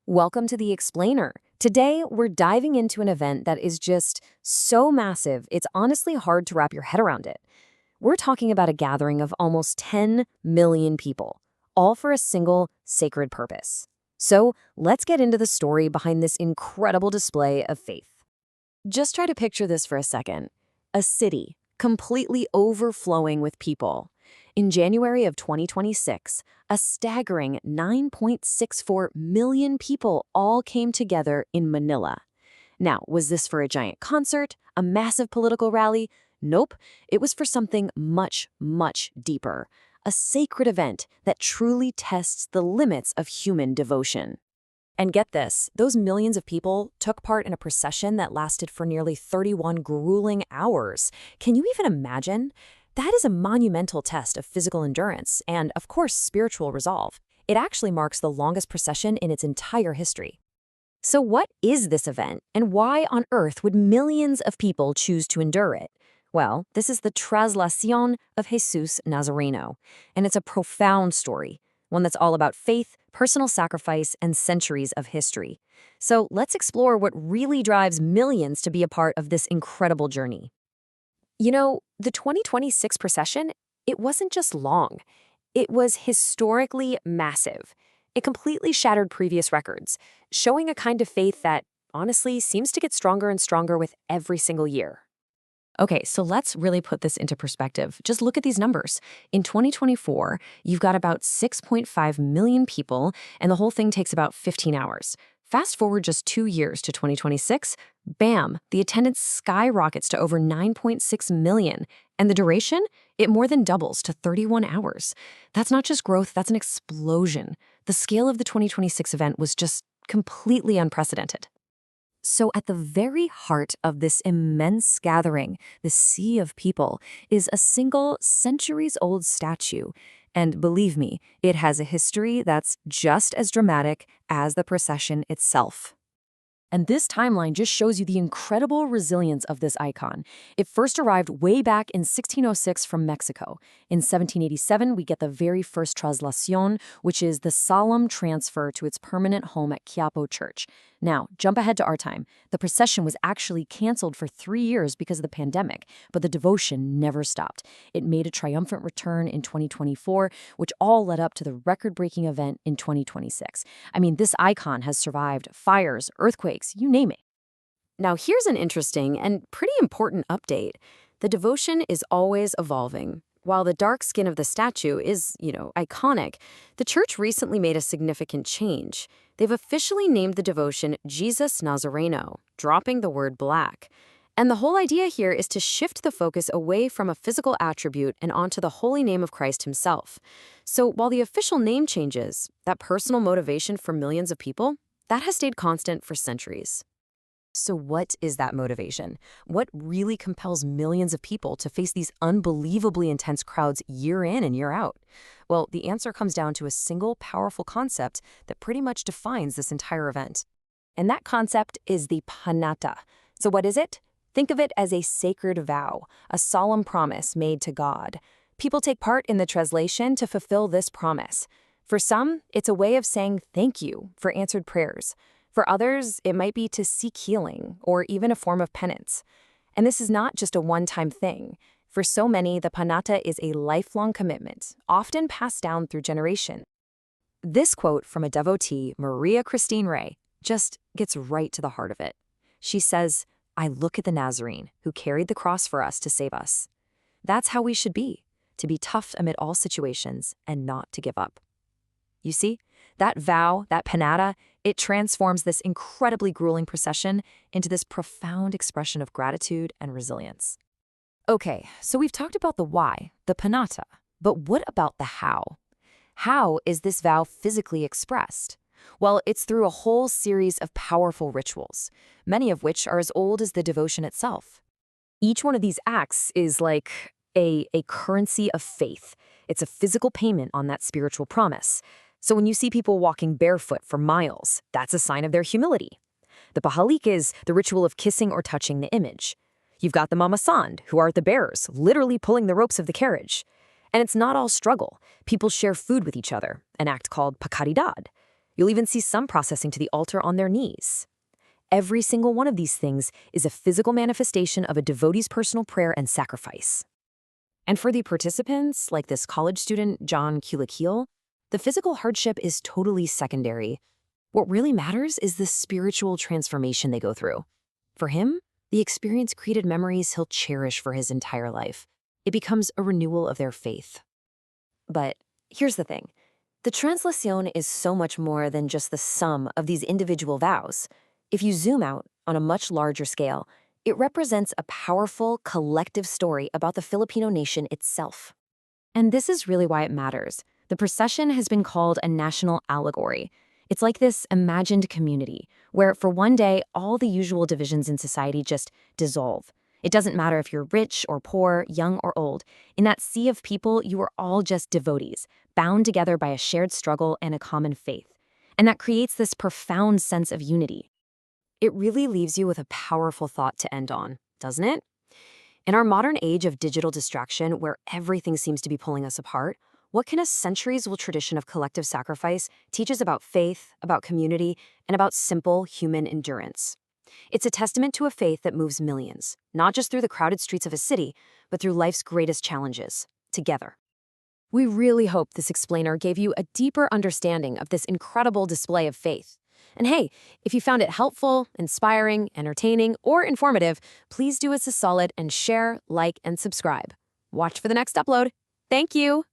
Welcome to The Explainer. Today, we're diving into an event that is just so massive, it's honestly hard to wrap your head around it. We're talking about a gathering of almost 10 million people, all for a single sacred purpose. So, let's get into the story behind this incredible display of faith. Just try to picture this for a second. A city completely overflowing with people. In January of 2026, a staggering 9.64 million people all came together in Manila. Now, was this for a giant concert, a massive political rally? Nope, it was for something much, much deeper. A sacred event that truly tests the limits of human devotion. And get this, those millions of people took part in a procession that lasted for nearly 31 grueling hours. Can you even imagine? That is a monumental test of physical endurance and, of course, spiritual resolve. It actually marks the longest procession in its entire history. So what is this event, and why on earth would millions of people choose to endure it? Well, this is the Traslación of Jesus Nazareno, and it's a profound story, one that's all about faith, personal sacrifice, and centuries of history. So let's explore what really drives millions to be a part of this incredible journey. You know, the 2026 procession, it wasn't just long. It was historically massive. It completely shattered previous records, showing a kind of faith that, honestly, seems to get stronger and stronger with every single year. Okay, so let's really put this into perspective. Just look at these numbers. In 2024, you've got about 6.5 million people, and the whole thing takes about 15 hours. Fast forward just 2 years to 2026, bam, the attendance skyrockets to over 9.6 million. And the duration? It more than doubles to 31 hours. That's not just growth, that's an explosion. The scale of the 2026 event was just completely unprecedented. So at the very heart of this immense gathering, the sea of people, is a single centuries-old statue. And believe me, it has a history that's just as dramatic as the procession itself. And this timeline just shows you the incredible resilience of this icon. It first arrived way back in 1606 from Mexico. In 1787, we get the very first Traslación, which is the solemn transfer to its permanent home at Quiapo Church. Now, jump ahead to our time. The procession was actually canceled for 3 years because of the pandemic, but the devotion never stopped. It made a triumphant return in 2024, which all led up to the record-breaking event in 2026. I mean, this icon has survived fires, earthquakes, you name it. Now, here's an interesting and pretty important update. The devotion is always evolving. While the dark skin of the statue is, iconic, the church recently made a significant change. They've officially named the devotion Jesus Nazareno, dropping the word black. And the whole idea here is to shift the focus away from a physical attribute and onto the holy name of Christ himself. So while the official name changes, that personal motivation for millions of people, that has stayed constant for centuries. So what is that motivation? What really compels millions of people to face these unbelievably intense crowds year in and year out? Well, the answer comes down to a single powerful concept that pretty much defines this entire event. And that concept is the panata. So what is it? Think of it as a sacred vow, a solemn promise made to God. People take part in the Traslación to fulfill this promise. For some, it's a way of saying thank you for answered prayers. For others, it might be to seek healing or even a form of penance. And this is not just a one-time thing. For so many, the panata is a lifelong commitment, often passed down through generations. This quote from a devotee, Maria Christine Ray, just gets right to the heart of it. She says, "I look at the Nazarene who carried the cross for us to save us." That's how we should be, to be tough amid all situations and not to give up. You see, that vow, that panata, it transforms this incredibly grueling procession into this profound expression of gratitude and resilience. Okay, so we've talked about the why, the panata, but what about the how? How is this vow physically expressed? Well, it's through a whole series of powerful rituals, many of which are as old as the devotion itself. Each one of these acts is like a currency of faith. It's a physical payment on that spiritual promise. So when you see people walking barefoot for miles, that's a sign of their humility. The Pahalík is the ritual of kissing or touching the image. You've got the mamasand, who are the bearers, literally pulling the ropes of the carriage. And it's not all struggle. People share food with each other, an act called caridad. You'll even see some processing to the altar on their knees. Every single one of these things is a physical manifestation of a devotee's personal prayer and sacrifice. And for the participants, like this college student, John Quiapo, the physical hardship is totally secondary. What really matters is the spiritual transformation they go through. For him, the experience created memories he'll cherish for his entire life. It becomes a renewal of their faith. But here's the thing. The Traslación is so much more than just the sum of these individual vows. If you zoom out on a much larger scale, it represents a powerful, collective story about the Filipino nation itself. And this is really why it matters. The procession has been called a national allegory. It's like this imagined community, where for one day, all the usual divisions in society just dissolve. It doesn't matter if you're rich or poor, young or old. In that sea of people, you are all just devotees, bound together by a shared struggle and a common faith. And that creates this profound sense of unity. It really leaves you with a powerful thought to end on, doesn't it? In our modern age of digital distraction, where everything seems to be pulling us apart, what can a centuries-old tradition of collective sacrifice teach us about faith, about community, and about simple human endurance? It's a testament to a faith that moves millions, not just through the crowded streets of a city, but through life's greatest challenges, together. We really hope this explainer gave you a deeper understanding of this incredible display of faith. And hey, if you found it helpful, inspiring, entertaining, or informative, please do us a solid and share, like, and subscribe. Watch for the next upload. Thank you!